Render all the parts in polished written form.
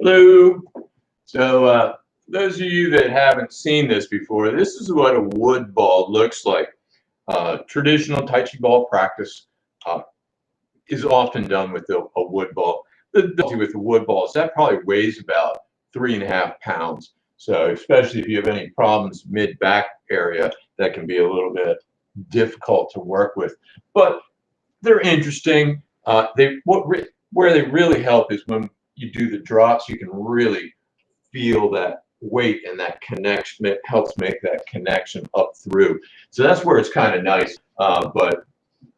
Hello. So those of you that haven't seen this before, this is what a wood ball looks like. Traditional Tai Chi ball practice uh, is often done with a wood ball. The difficulty with the wood ball is that probably weighs about 3.5 pounds. So especially if you have any problems mid-back area, that can be a little bit difficult to work with. But they're interesting. Where they really help is when you do the drops, you can really feel that weight and that connection. It helps make that connection up through. So that's where it's kind of nice. But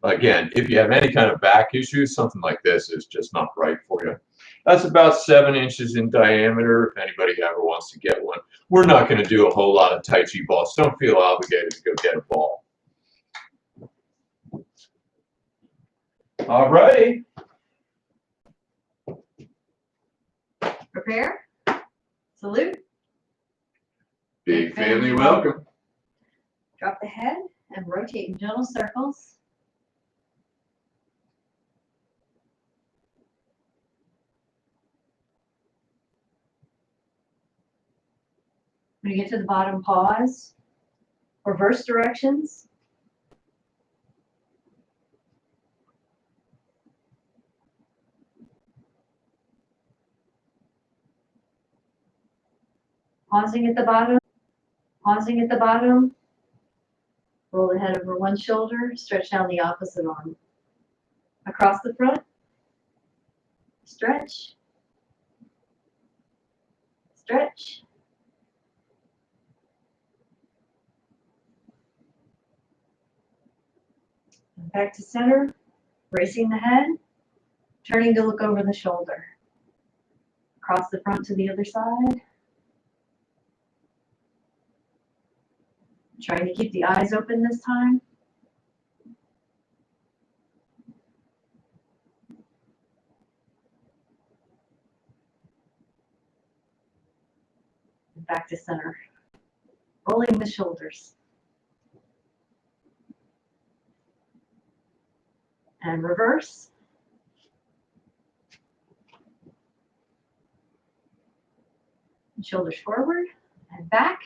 again, if you have any kind of back issues, something like this is just not right for you. That's about 7 inches in diameter. If anybody ever wants to get one, we're not going to do a whole lot of Tai Chi balls. Don't feel obligated to go get a ball. All righty. Prepare. Salute. Big family welcome. Drop the head and rotate in gentle circles. When you get to the bottom, pause. Reverse directions. Pausing at the bottom. Pausing at the bottom. Roll the head over one shoulder. Stretch down the opposite arm. Across the front. Stretch. Stretch. Back to center. Bracing the head. Turning to look over the shoulder. Across the front to the other side. Trying to keep the eyes open this time. And back to center. Rolling the shoulders. And reverse. And shoulders forward and back.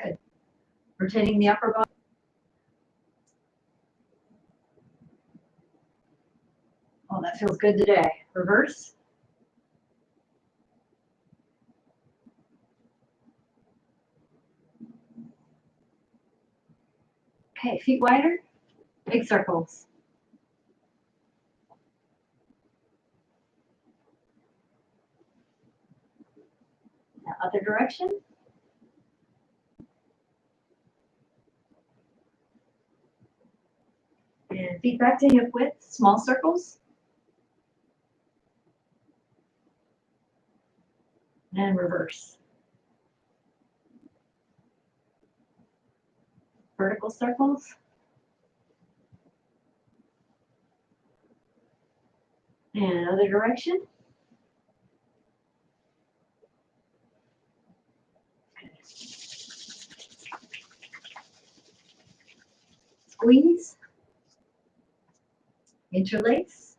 Good. Rotating the upper body. Oh, that feels good today. Reverse. Okay, feet wider, big circles. Now other direction. And feet back to hip width, small circles. And reverse. Vertical circles. And other direction. Squeeze. Interlace.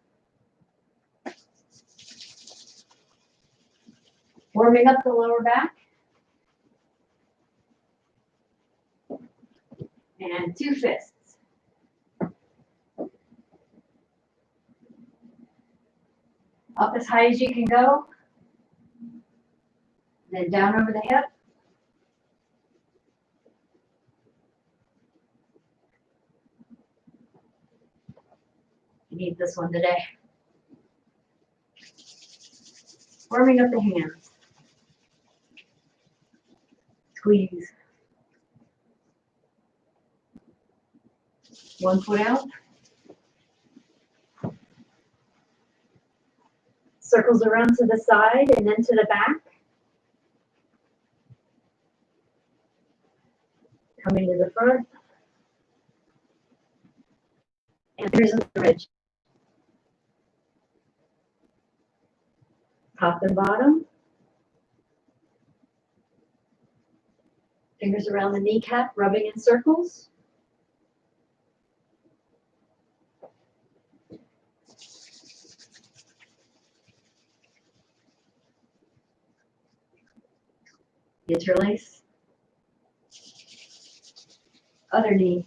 Warming up the lower back. And 2 fists. Up as high as you can go. Then down over the hip. You need this one today. Warming up the hands. Squeeze. 1 foot out. Circles around to the side and then to the back. Coming to the front. And fingers on the ridge. Top and bottom. Fingers around the kneecap, rubbing in circles. Interlace. Other knee.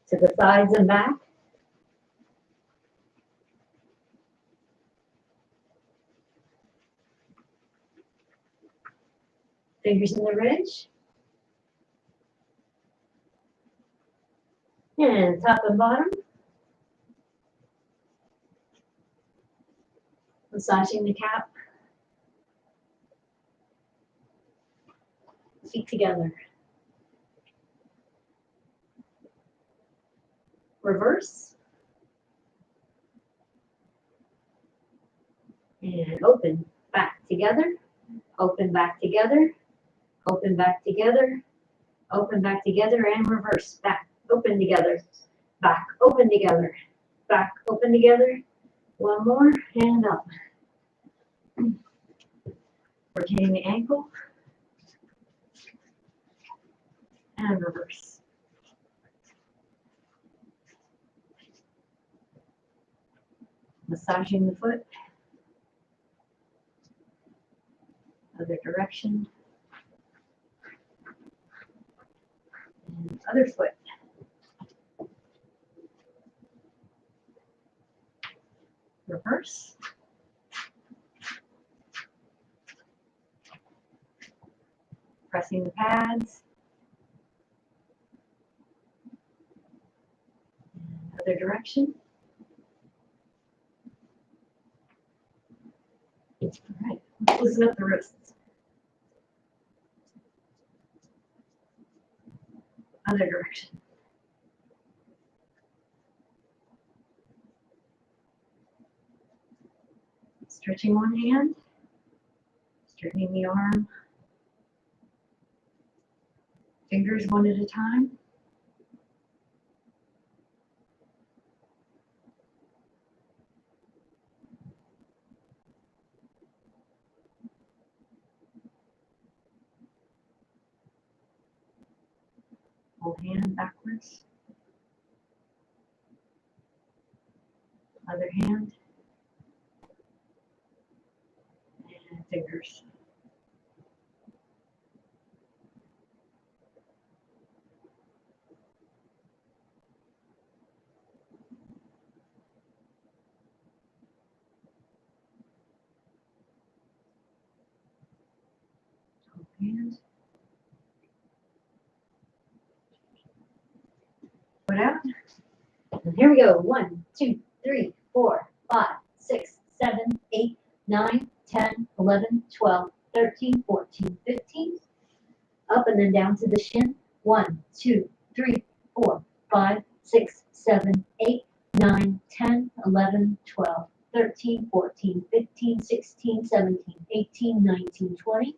To the sides and back. Fingers in the ridge. And top and bottom. Massaging the cap. Feet together. Reverse. And open. Back together. Open back together. Open back together. Open back together and reverse. Back. Open together. Back. Open together. Back. Open together. One more. And up. Rotating the ankle. And reverse. Massaging the foot. Other direction. And other foot. Reverse. Pressing the pads. And other direction. All right, let's loosen up the wrists. Other direction. Stretching one hand, straightening the arm, fingers one at a time. Whole hand backwards. Other hand. And fingers. Hand. Put out. And here we go. 1, 2, 3, 4, 5, 6, 7, 8, 9, 10, 11, 12, 13, 14, 15. Up and then down to the shin. 1, 2, 3, 4, 5, 6, 7, 8, 9, 10, 11, 12, 13, 14, 15, 16, 17, 18, 19, 20.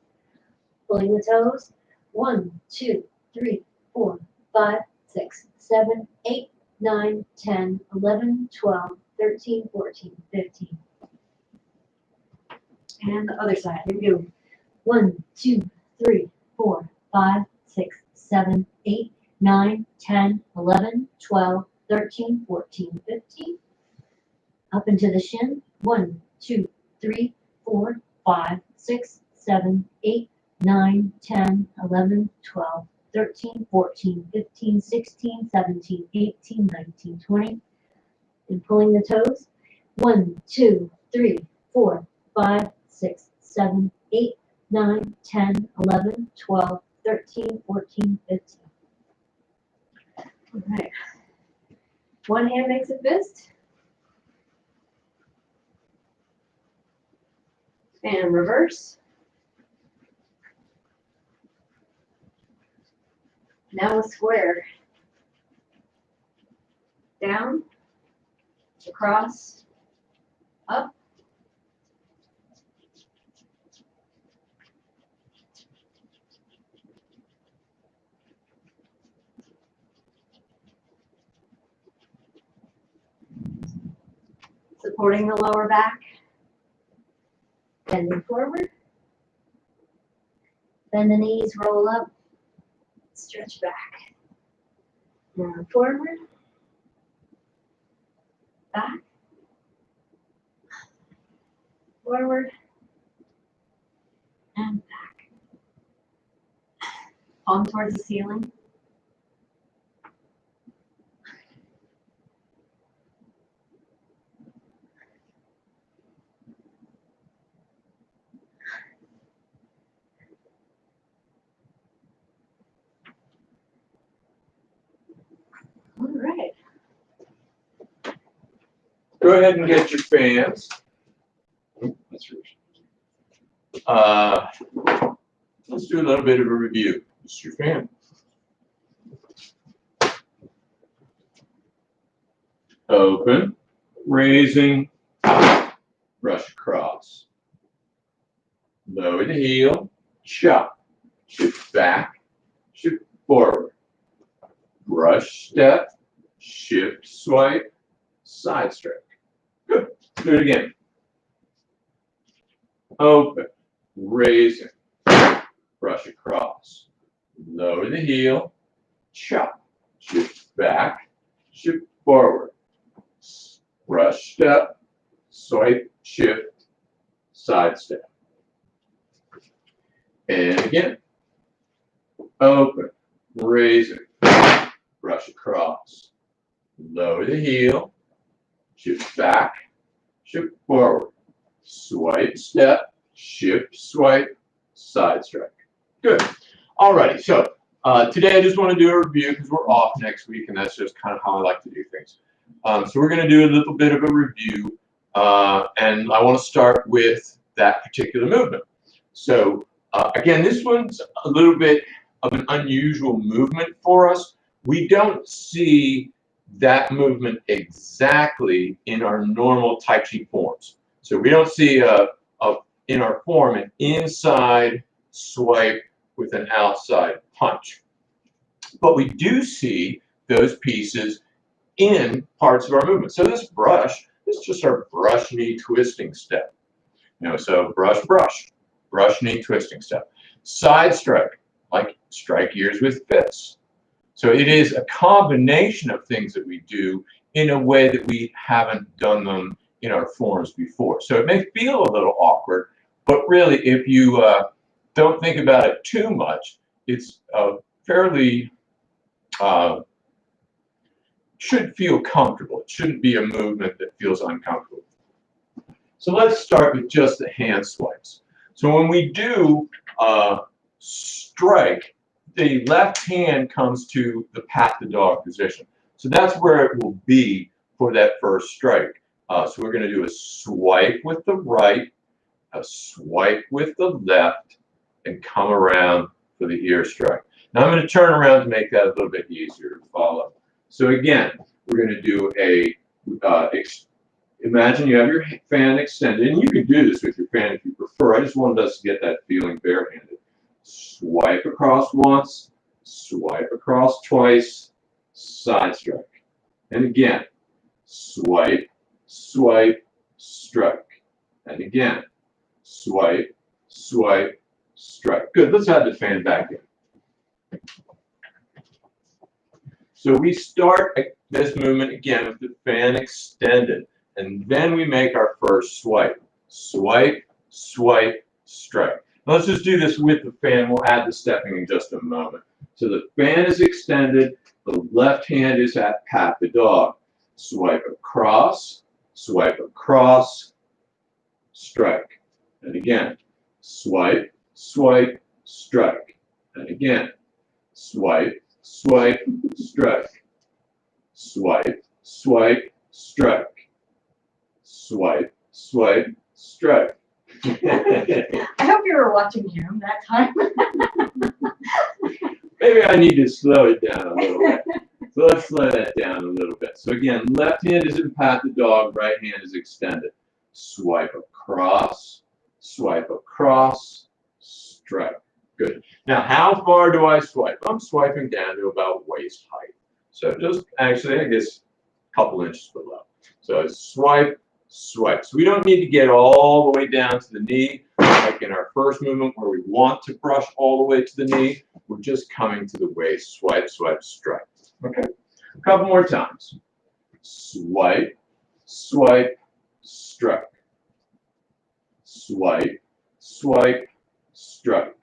Pulling the toes. 1, 2, 3, 4, 5, 6, 7, 8, 9, 10, 11, 12, 13, 14, 15. And the other side. Here we go. 1, 2, 3, 4, 5, 6, 7, 8, 9, 10, 11, 12, 13, 14, 15. Up into the shin. 1, 2, 3, 4, 5, 6, 7, 8, 9, 10, 11, 12, 13, 14, 15, 16, 17, 18, 19, 20. And pulling the toes. 1, 2, 3, 4, 5, 6, 7, 8, 9, 10, 11, 12, 13, 14, 15. All right. One hand makes a fist. And reverse. Now a square. Down, across, up. Supporting the lower back. Bending forward. Bend the knees, roll up. Stretch back. Now forward. Back. Forward. Palm towards the ceiling. All right. Go ahead and get your fans. That's rich. Let's do a little bit of a review. This is your fan. Open, raising, brush across. Lower the heel, chop, shift back, shift forward. Brush step, shift swipe, side strike. Good. Do it again. Open, raising, brush across. Lower the heel, chop, shift back, shift forward. Brush step, swipe, shift, side step. And again. Open, raising, brush across. Lower the heel, shift back, shift forward. Swipe, step, shift, swipe, side strike. Good. Alrighty, so today I just want to do a review because we're off next week, and that's just kind of how I like to do things. So we're going to do a little bit of a review, and I want to start with that particular movement. So again, this one's a little bit of an unusual movement for us. We don't see that movement exactly in our normal Tai Chi forms. So we don't see in our form an inside swipe with an outside punch. But we do see those pieces in parts of our movement. So this brush is just our brush knee twisting step. So brush, brush, brush knee twisting step. Side strike, like strike ears with fists. So it is a combination of things that we do in a way that we haven't done them in our forms before. So it may feel a little awkward, but really if you don't think about it too much, it's fairly, should feel comfortable. It shouldn't be a movement that feels uncomfortable. So let's start with just the hand swipes. So when we do strike, the left hand comes to the pat the dog position. So that's where it will be for that first strike. So we're going to do a swipe with the right, a swipe with the left, and come around for the ear strike. Now I'm going to turn around to make that a little bit easier to follow. So again, we're going to do a, imagine you have your fan extended, and you can do this with your fan if you prefer. I just wanted us to get that feeling barehanded. Swipe across once, swipe across twice, side strike. And again, swipe, swipe, strike. And again, swipe, swipe, strike. Good, let's add the fan back in. So we start this movement again with the fan extended, and then we make our first swipe. Swipe, swipe, strike. Now let's just do this with the fan. We'll add the stepping in just a moment. So the fan is extended, the left hand is at pat the dog. Swipe across, strike. And again, swipe, swipe, strike. And again, swipe, swipe, strike. Swipe, swipe, strike. Swipe, swipe, strike. I hope you were watching him that time. Maybe I need to slow it down a little bit. So let's slow that down a little bit. So again, left hand is in pat the dog, right hand is extended. Swipe across, strike. Good. Now, how far do I swipe? I'm swiping down to about waist height. So just actually, I guess, a couple inches below. So swipe, swipe. So we don't need to get all the way down to the knee, like in our first movement where we want to brush all the way to the knee. We're just coming to the waist. Swipe, swipe, strike. Okay. A couple more times. Swipe, swipe, strike. Swipe, swipe, strike.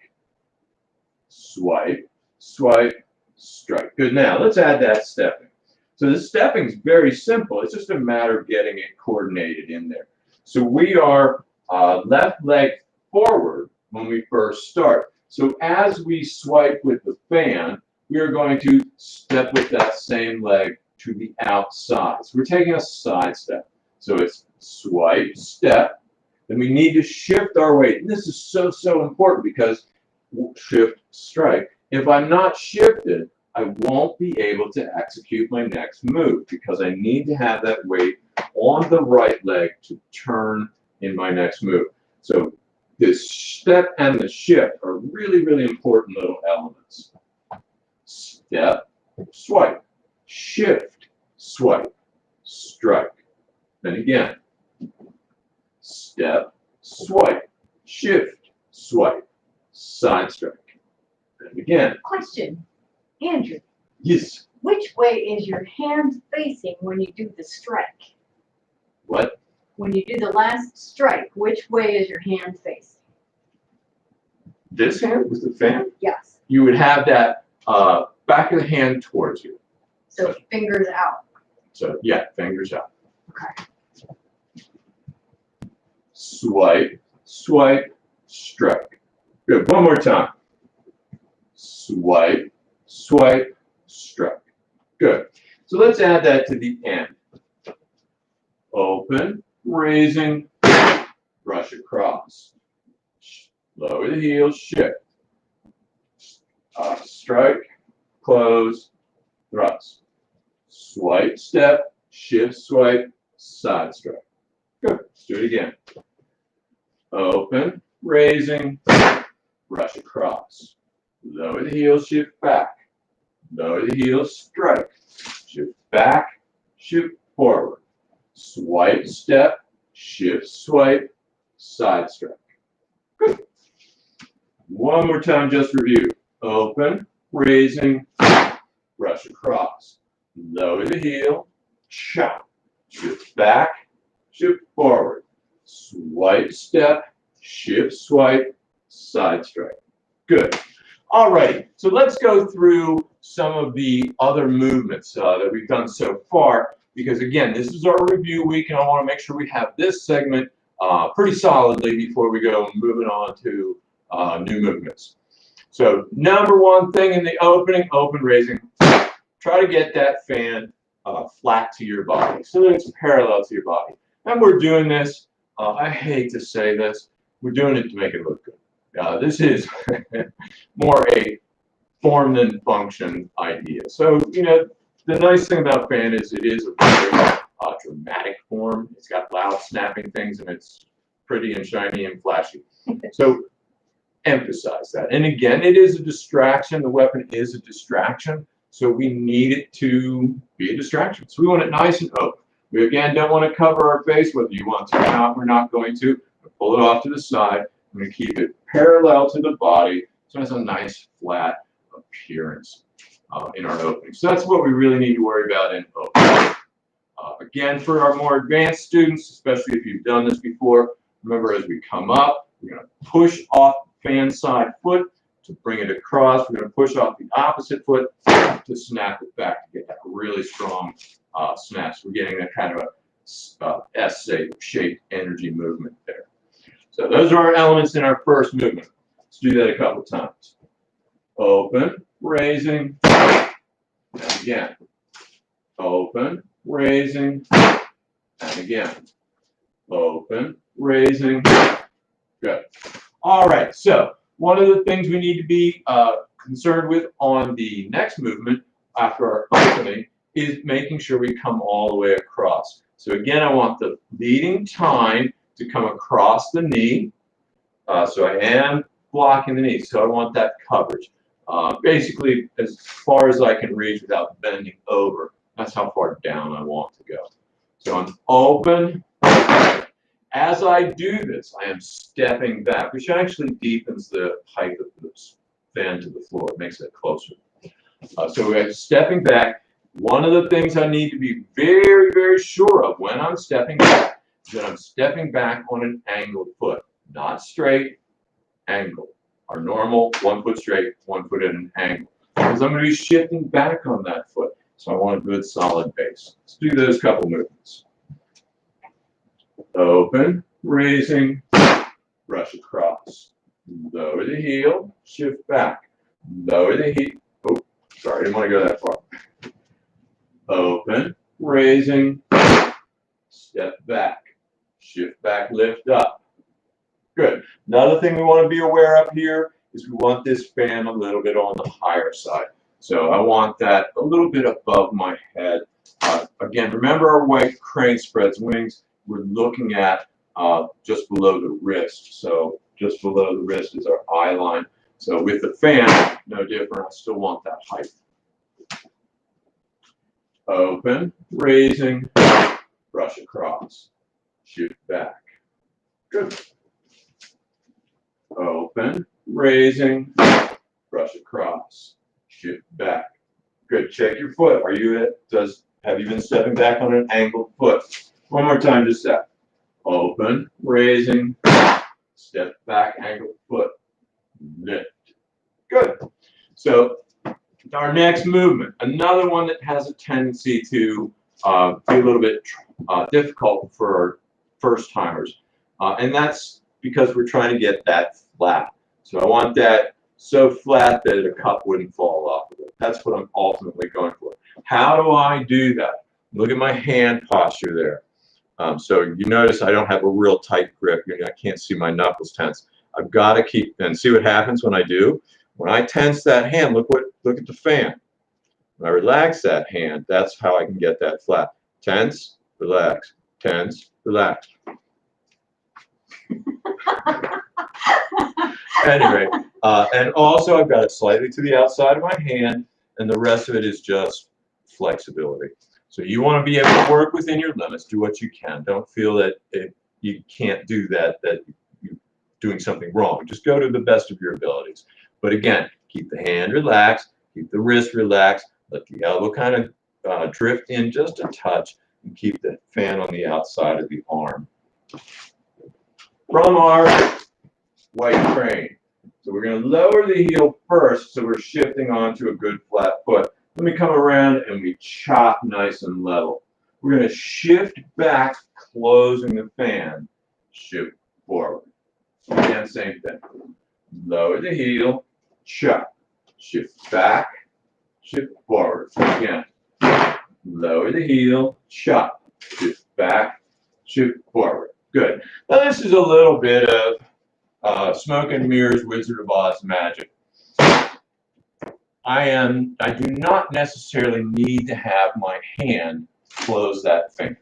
Swipe, swipe, strike. Good. Now let's add that stepping. So the stepping is very simple. It's just a matter of getting it coordinated in there. So we are left leg forward when we first start. So as we swipe with the fan, we are going to step with that same leg to the outside. So we're taking a side step. So it's swipe, step. Then we need to shift our weight. And this is so, so important because shift, strike. If I'm not shifted, I won't be able to execute my next move because I need to have that weight on the right leg to turn in my next move. So this step and the shift are really, really important little elements. Step, swipe, shift, swipe, strike. Then again, step, swipe, shift, swipe, side strike. Then again. Question, Andrew, Yes. which way is your hand facing when you do the strike? What? When you do the last strike, which way is your hand facing? This hand with the fan? Yes. You would have that back of the hand towards you. So fingers out. So yeah, fingers out. Okay. Swipe, swipe, strike. Good. One more time. Swipe, swipe, strike. Good. So let's add that to the end. Open, raising, brush across. Lower the heels, shift. Strike, close, thrust. Swipe, step, shift, swipe, side strike. Good. Let's do it again. Open, raising, brush across. Lower the heels, shift back. Lower the heels, strike. Shift back, shift forward. Swipe, step, shift, swipe, side strike. Good. One more time, just review. Open, raising, brush across. Lower the heel, chop. Shift back, shift forward. Swipe, step, shift, swipe, side strike. Good. All right, so let's go through some of the other movements that we've done so far, because again, this is our review week, and I want to make sure we have this segment pretty solidly before we go moving on to new movements. So number one thing in the opening, open raising, try to get that fan flat to your body so that it's parallel to your body. And we're doing this, I hate to say this, we're doing it to make it look good. This is more a form than function idea. So, you know, the nice thing about fan is it is a very dramatic form. It's got loud snapping things and it's pretty and shiny and flashy. So emphasize that. And again, it is a distraction. The weapon is a distraction. So we need it to be a distraction. So we want it nice and open. We again don't want to cover our face, whether you want to or not. We're not going to. We'll pull it off to the side. I'm going to keep it parallel to the body so it has a nice flat appearance in our opening. So that's what we really need to worry about in opening. Again, for our more advanced students, especially if you've done this before, remember as we come up, we're going to push off the fan side foot to bring it across. We're going to push off the opposite foot to snap it back to get that really strong snap. So we're getting that kind of a S-shaped energy movement there. So those are our elements in our first movement. Let's do that a couple times. Open, raising, and again. Open, raising, and again. Open, raising. Good. All right, so one of the things we need to be concerned with on the next movement after our opening is making sure we come all the way across. So again, I want the leading tine to come across the knee. So I am blocking the knee, so I want that coverage. Basically, as far as I can reach without bending over. That's how far down I want to go. So I'm open. As I do this, I am stepping back, which actually deepens the height of the fan to the floor. It makes it closer. So we're stepping back. One of the things I need to be very, very sure of when I'm stepping back is that I'm stepping back on an angled foot, not straight, angled. Our normal 1 foot straight, 1 foot at an angle. because I'm going to be shifting back on that foot. So I want a good solid base. Let's do those couple movements. Open, raising, brush across. Lower the heel, shift back. Lower the heel. Oh, sorry, I didn't want to go that far. Open, raising, step back. Shift back, lift up. Good. Another thing we want to be aware of here is we want this fan a little bit on the higher side. So I want that a little bit above my head. Again, remember our white crane spreads wings. We're looking at just below the wrist. So just below the wrist is our eye line. So with the fan, no different. I still want that height. Open, raising, brush across, shift back. Good. Open, raising, brush across, shift back. Good. Check your foot. Are you have you been stepping back on an angled foot? One more time, just that. Open, raising, step back, angled foot, lift. Good. So our next movement, another one that has a tendency to be a little bit difficult for first timers, and that's because we're trying to get that flat. So I want that so flat that a cup wouldn't fall off of it. That's what I'm ultimately going for. How do I do that? Look at my hand posture there. So you notice I don't have a real tight grip. I can't see my knuckles tense. I've got to keep, and see what happens when I do. When I tense that hand, look at the fan. When I relax that hand, that's how I can get that flat. Tense, relax, tense, relax. Anyway, and also I've got it slightly to the outside of my hand, and the rest of it is just flexibility. So you want to be able to work within your limits. Do what you can. Don't feel that you can't do that you're doing something wrong. Just go to the best of your abilities. But again, keep the hand relaxed, keep the wrist relaxed, let the elbow kind of drift in just a touch, and keep the fan on the outside of the arm. From our white crane. So we're going to lower the heel first, so we're shifting onto a good flat foot. Then we come around and we chop nice and level. We're going to shift back, closing the fan, shift forward. Again, same thing. Lower the heel, chop, shift back, shift forward. Again, lower the heel, chop, shift back, shift forward. Good. Now this is a little bit of smoke and mirrors, Wizard of Oz magic. I do not necessarily need to have my hand close that finger.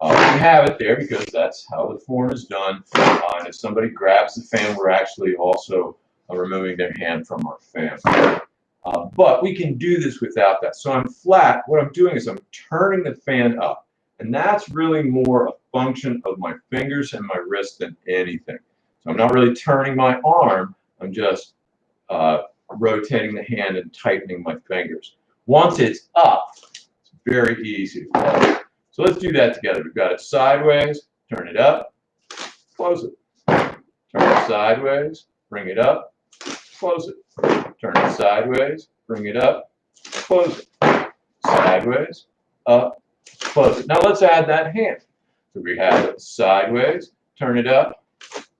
We have it there because that's how the form is done. And if somebody grabs the fan, we're actually also removing their hand from our fan. But we can do this without that. So I'm flat. What I'm doing is I'm turning the fan up. And that's really more a function of my fingers and my wrist than anything. So I'm not really turning my arm. I'm just rotating the hand and tightening my fingers. Once it's up, it's very easy. So let's do that together. We've got it sideways, turn it up, close it. Turn it sideways, bring it up, close it. Turn it sideways, bring it up, close it. Sideways, up, close it. Now let's add that hand. So we have it sideways, turn it up,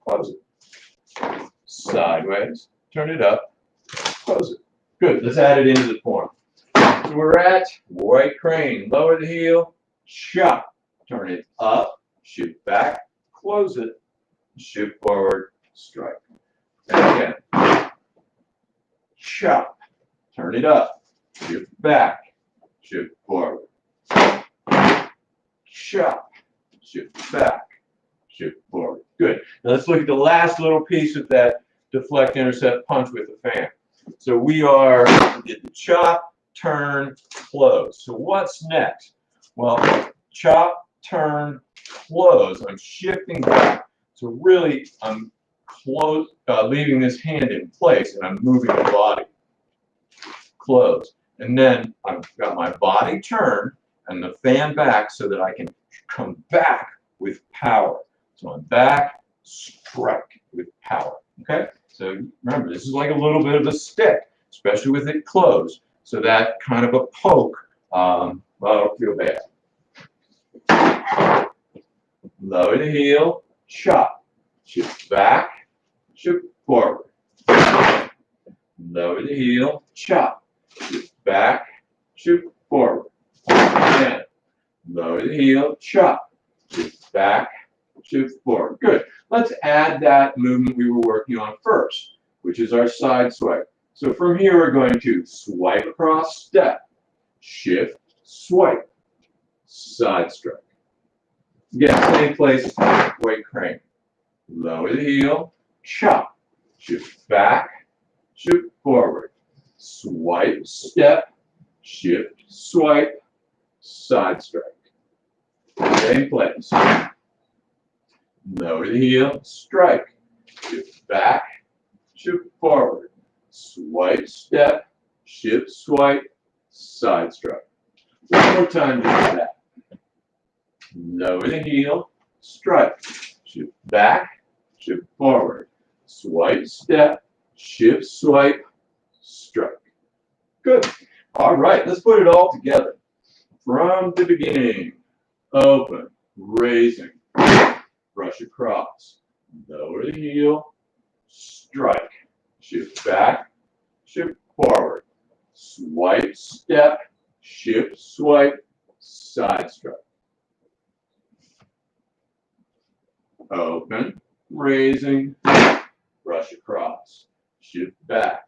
close it. Sideways, turn it up, close it. Good. Let's add it into the form. So we're at white crane. Lower the heel, chop. Turn it up, shift back, close it, shift forward, strike. And again, chop. Turn it up, shift back, shift forward. Chop, shift back, shift forward. Good. Now let's look at the last little piece of that deflect, intercept, punch with the fan. So we did the chop, turn, close. So what's next? Well, chop, turn, close. I'm shifting back. So really, I'm leaving this hand in place, and I'm moving the body. Close. And then I've got my body turned and the fan back so that I can come back with power. So I'm back, strike with power. Okay? So remember, this is like a little bit of a stick. especially with it closed. So that kind of a poke, well, I don't feel bad. Lower the heel, chop, shift back, shift forward. Lower the heel, chop, shift back, shift forward. Again, lower the heel, chop, shift back, shift forward. Good. Let's add that movement we were working on first, which is our side swipe. So from here, we're going to swipe across, step, shift, swipe, side strike. Again, same place, weight crane. Lower the heel, chop, shift back, shift forward, swipe, step, shift, swipe, side strike. Same place. Lower the heel, strike, shift back, shift forward, swipe, step, shift, swipe, side strike. One more time, do that. Lower the heel, strike, shift back, shift forward, swipe, step, shift, swipe, strike. Good. All right, let's put it all together. From the beginning, open, raising, brush across, lower the heel, strike, shift back, shift forward, swipe, step, shift, swipe, side strike. Open, raising, brush across, shift back,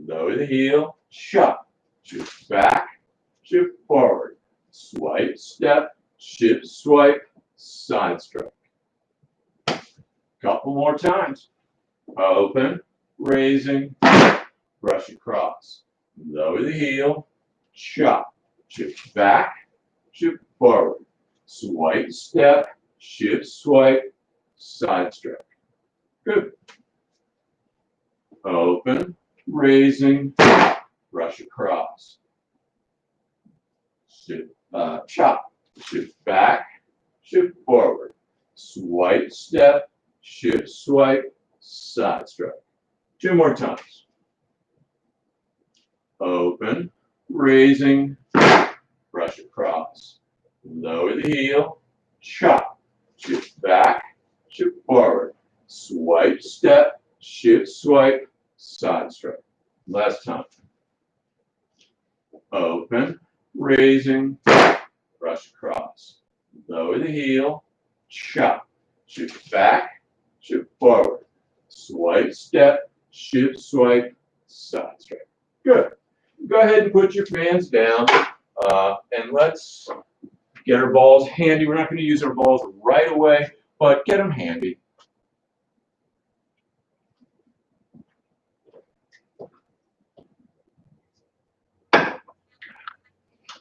lower the heel, chop, shift back, shift forward, swipe, step, shift, swipe, side strike. Couple more times. Open, raising, brush across, lower the heel, chop, shift back, shift forward, swipe, step, shift, swipe, side strike. Good. Open, raising, brush across, shift, chop, shift back, shift forward, swipe, step, shift, swipe, side strike. Two more times. Open, raising, brush across, lower the heel, chop, shift back, shift forward, swipe, step, shift, swipe, side strike. Last time. Open, raising, brush across, lower the heel, chop, shift back, shift forward, swipe, step, shift, swipe, side strike. Good. Go ahead and put your fans down, and let's get our balls handy. We're not going to use our balls right away, but get them handy.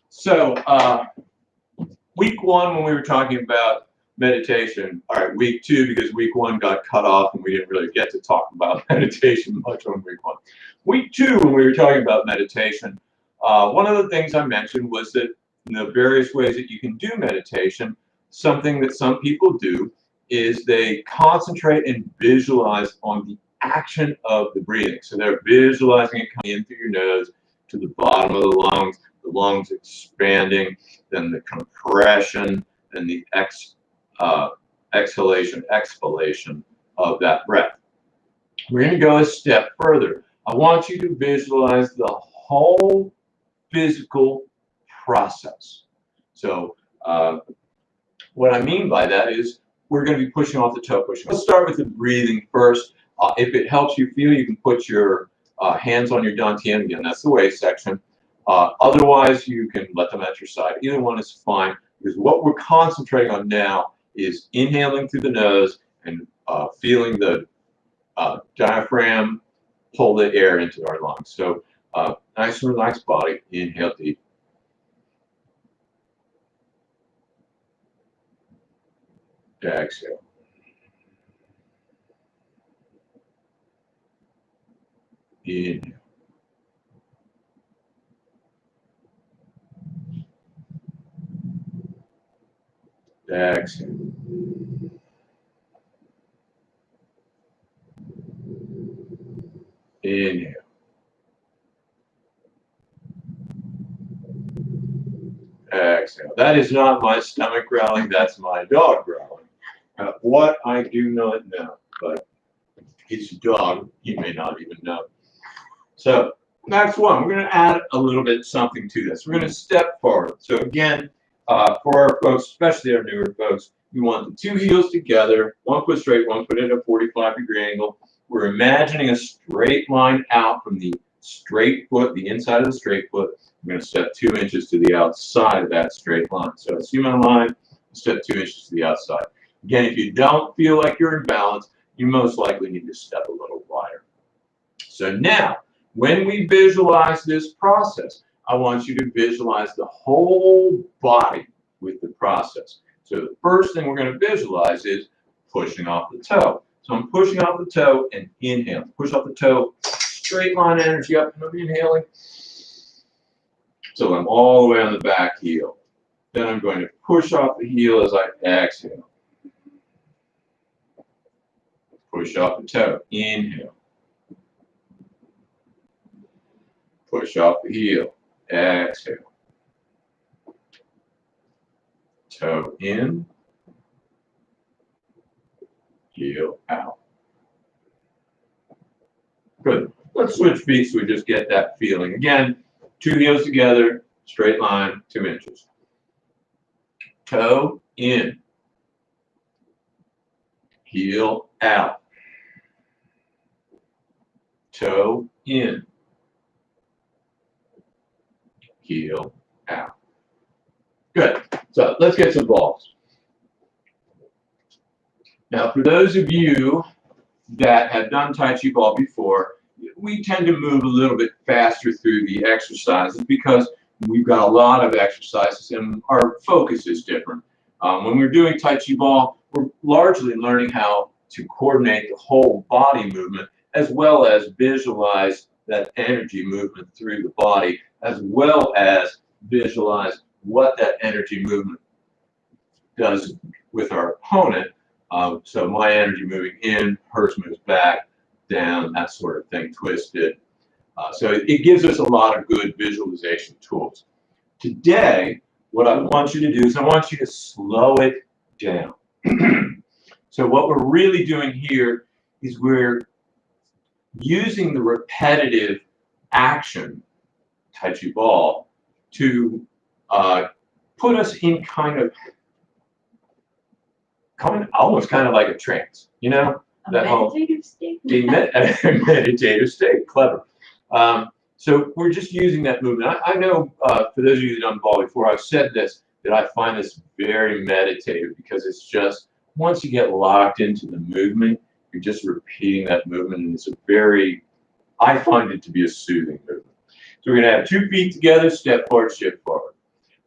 So, week one, when we were talking about meditation, all right, week two, because week one got cut off and we didn't really get to talk about meditation much on week one. Week two, when we were talking about meditation, one of the things I mentioned was that the various ways that you can do meditation, something that some people do is they concentrate and visualize on the action of the breathing. So they're visualizing it coming in through your nose to the bottom of the lungs expanding, then the compression and the exhalation, exhalation of that breath. We're going to go a step further. I want you to visualize the whole physical process. So what I mean by that is we're going to be pushing off the toe pushing. Let's start with the breathing first. If it helps you feel, you can put your hands on your dantian. Again, that's the waist section. Otherwise, you can let them at your side. Either one is fine, because what we're concentrating on now is inhaling through the nose and feeling the diaphragm pull the air into our lungs. So nice and relaxed body. Inhale deep. Exhale. Inhale. Exhale. Inhale. exhale. That is not my stomach growling, that's my dog growling. What, I do not know, but he's a dog, you may not even know. So next one, we're going to add a little bit something to this. We're going to step forward. So again, for our folks, especially our newer folks, you want the two heels together, one foot straight, one foot at a 45-degree angle. We're imagining a straight line out from the straight foot, the inside of the straight foot. I'm going to step 2 inches to the outside of that straight line. So I see my line, step 2 inches to the outside. Again, if you don't feel like you're in balance, you most likely need to step a little wider. So now, when we visualize this process, I want you to visualize the whole body with the process. So the first thing we're going to visualize is pushing off the toe. So I'm pushing off the toe and inhale. Push off the toe, straight line energy up, and I'm inhaling. So I'm all the way on the back heel. Then I'm going to push off the heel as I exhale. Push off the toe, inhale. Push off the heel, exhale. Toe in, heel out. Good. Let's switch feet so we just get that feeling. Again, two heels together, straight line, 2 inches. Toe in, heel out. Toe in, heel out. Good. So let's get some balls. Now, for those of you that have done Tai Chi ball before, we tend to move a little bit faster through the exercises because we've got a lot of exercises and our focus is different. When we're doing Tai Chi ball, we're largely learning how to coordinate the whole body movement as well as visualize that energy movement through the body, as well as visualize what that energy movement does with our opponent. So my energy moving in, hers moves back, down, that sort of thing, twisted. So it gives us a lot of good visualization tools. Today, what I want you to do is I want you to slow it down. So what we're really doing here is we're using the repetitive action, Tai Chi ball, to put us in almost kind of like a trance, you know? A meditative state? Meditative state, clever. So we're just using that movement. I know for those of you that have done ball before, I've said this, that I find this very meditative because it's just, once you get locked into the movement, you're just repeating that movement, and it's a very, I find it to be a soothing movement. So we're going to have 2 feet together, step forward, shift forward.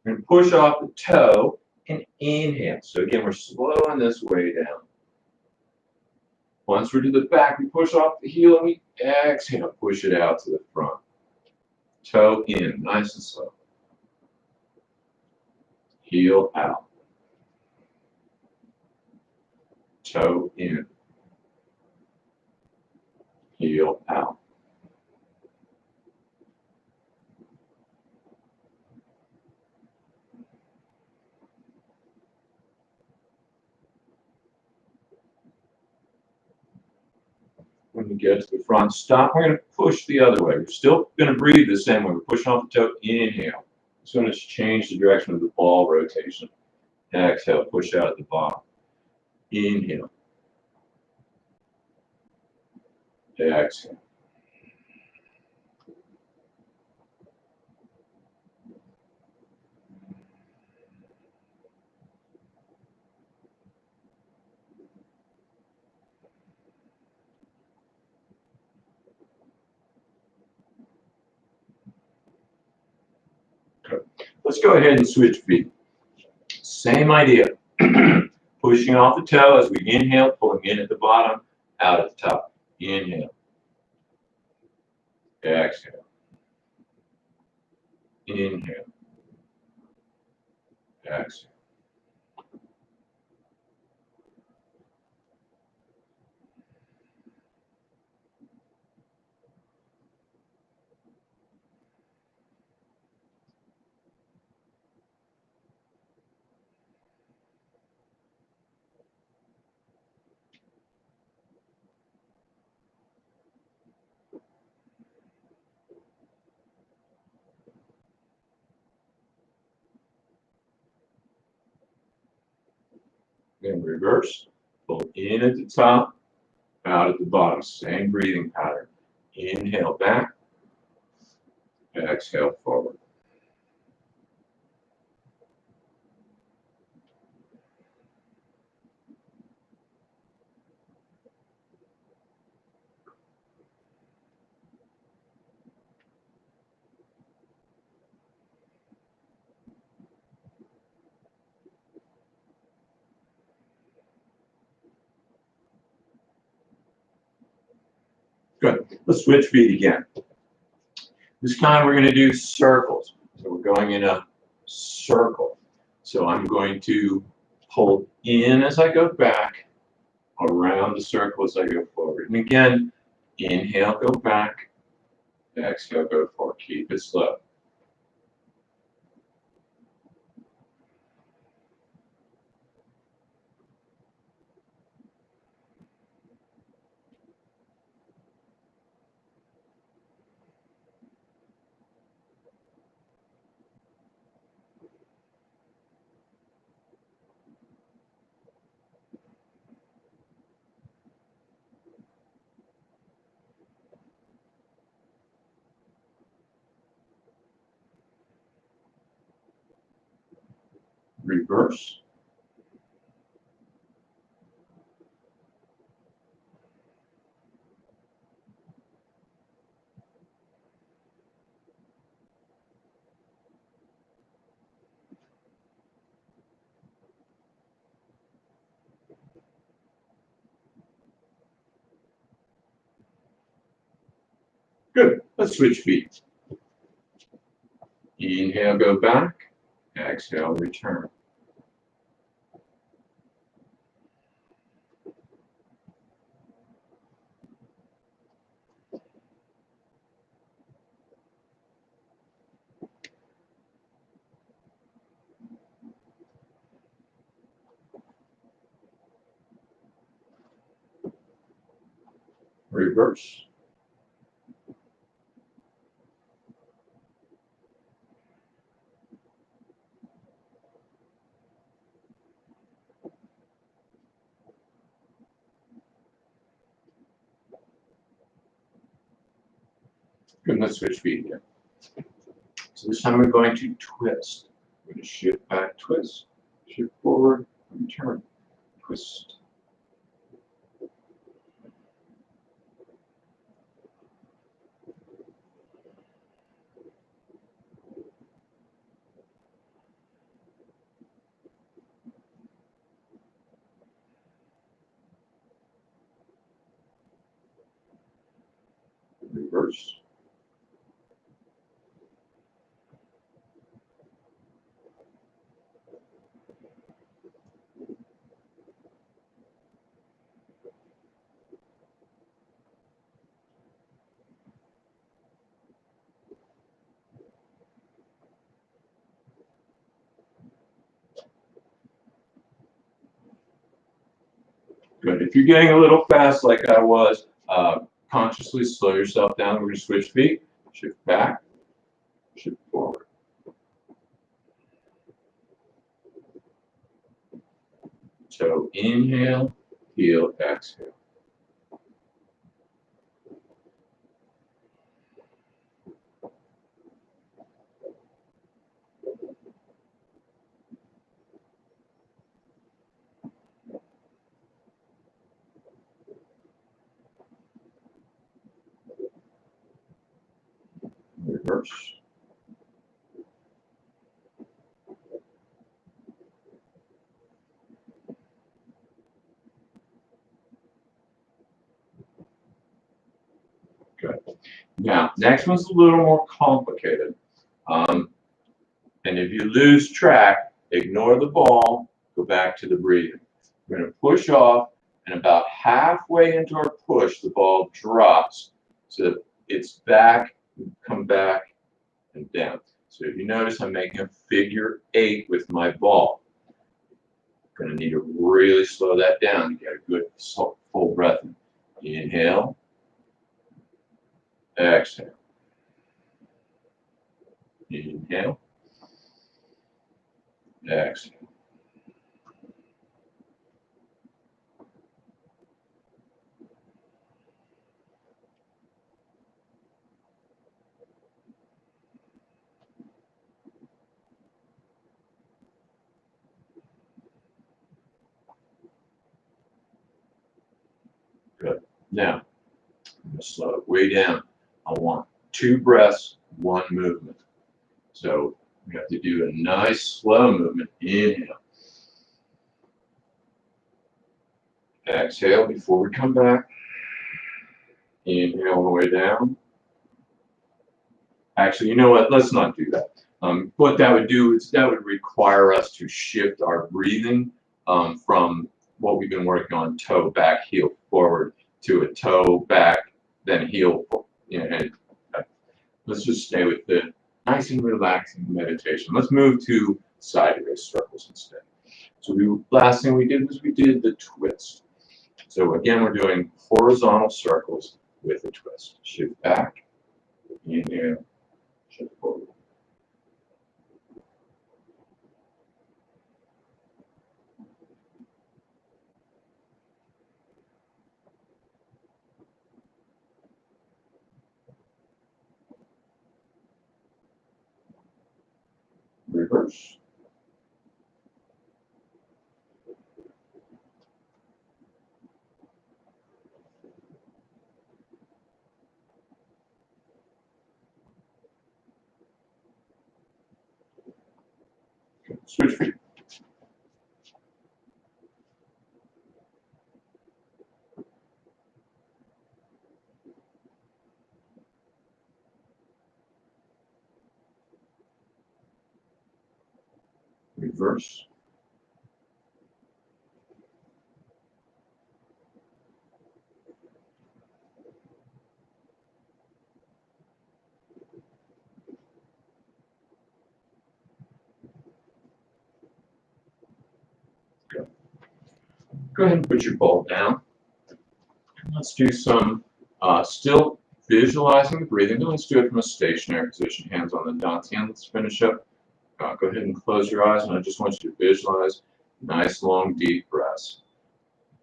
We're going to push off the toe and inhale. So again, we're slowing this way down. Once we're to the back, we push off the heel and we exhale, push it out to the front. Toe in, nice and slow. Heel out. Toe in. Heel out. When we get to the front, stop. We're going to push the other way. We're still going to breathe the same way. We're pushing off the toe. Inhale. It's going to change the direction of the ball rotation. Exhale. Push out at the bottom. Inhale. Exhale. Let's go ahead and switch feet. Same idea. Pushing off the toe as we inhale, pulling in at the bottom, out at the top. Inhale. Exhale. Inhale. Exhale. Then reverse. Pull in at the top, out at the bottom. Same breathing pattern. Inhale back. Exhale forward. Good. Let's switch feet again. This time we're going to do circles. So we're going in a circle. So I'm going to pull in as I go back, around the circle as I go forward. And again, inhale, go back, exhale, go forward. Keep it slow. Reverse. Good. Let's switch feet. Inhale, go back. Exhale, return. Reverse. Good. Let's switch feet again. So this time we're going to twist. We're going to shift back, twist, shift forward, return, twist. Reverse. Good. If you're getting a little fast like I was, consciously slow yourself down. We're going to switch feet, shift back, shift forward. So inhale, heel, exhale. Reverse. Good. Now, next one's a little more complicated. And if you lose track, ignore the ball, go back to the breathing. We're going to push off, and about halfway into our push, the ball drops. So it's back, come back, and down. So if you notice, I'm making a figure 8 with my ball. I'm going to need to really slow that down to get a good full breath. Inhale, exhale. Inhale, exhale. Now, I'm going to slow it way down. I want 2 breaths, 1 movement. So we have to do a nice slow movement. Inhale. Exhale before we come back. Inhale on the way down. Actually, you know what? Let's not do that. What that would do is that would require us to shift our breathing from what we've been working on, toe back, heel forward, to a toe back, then heel forward. And let's just stay with the nice and relaxing meditation. Let's move to sideways circles instead. So last thing we did was we did the twist. So again, we're doing horizontal circles with a twist. Shift back, inhale, shift forward. Reverse. Switch feet. Reverse. Go ahead and put your ball down. Let's do some still visualizing the breathing. Let's do it from a stationary position, hands on the dots. And let's finish up. Go ahead and close your eyes, and I just want you to visualize nice, long, deep breaths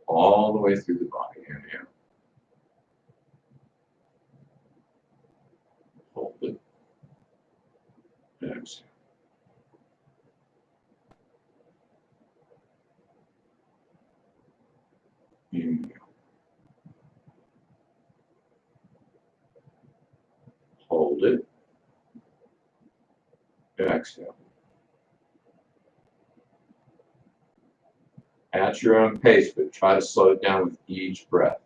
all the way through the body. Inhale. Hold it. Exhale. Inhale. Hold it. Exhale. At your own pace, but try to slow it down with each breath.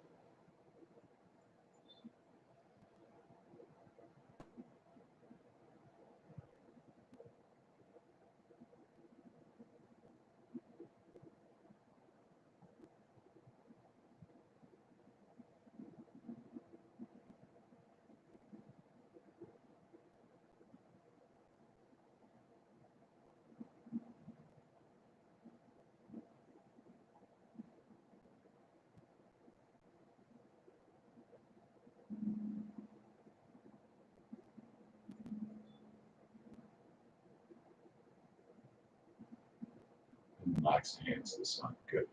Relax the hands to the side. Good.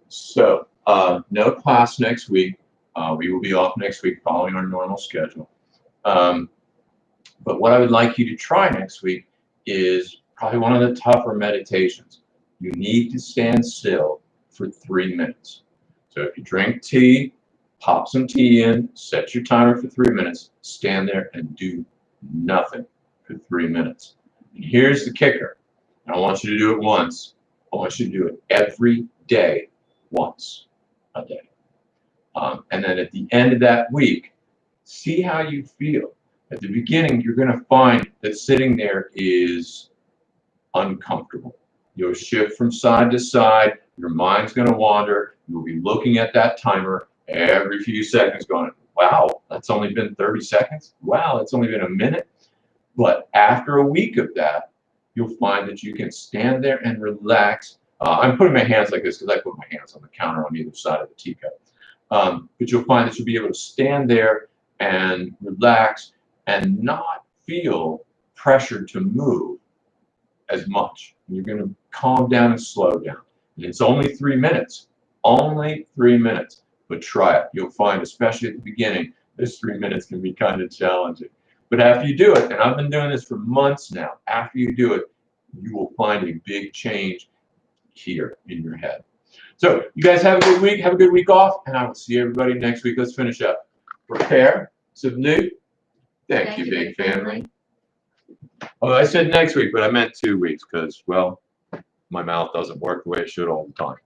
So, no class next week. We will be off next week following our normal schedule. But what I would like you to try next week is probably one of the tougher meditations. You need to stand still for 3 minutes. So if you drink tea, pop some tea in, set your timer for 3 minutes, stand there and do nothing for 3 minutes. And here's the kicker. I don't want you to do it once. I want you to do it every day, once a day. And then at the end of that week, see how you feel. At the beginning, you're going to find that sitting there is uncomfortable. You'll shift from side to side. Your mind's going to wander. You'll be looking at that timer every few seconds going, wow, that's only been 30 seconds. Wow, that's only been a minute. But after a week of that, you'll find that you can stand there and relax. I'm putting my hands like this because I put my hands on the counter on either side of the teacup. But you'll find that you'll be able to stand there and relax and not feel pressured to move as much. You're going to calm down and slow down. And it's only 3 minutes. Only 3 minutes. But try it. You'll find, especially at the beginning, this 3 minutes can be kind of challenging. But after you do it, and I've been doing this for months now, after you do it, you will find a big change here in your head. So you guys have a good week. Have a good week off, and I will see everybody next week. Let's finish up. Repair, subdue. Thank you, big family. Oh, I said next week, but I meant 2 weeks because, well, my mouth doesn't work the way it should all the time.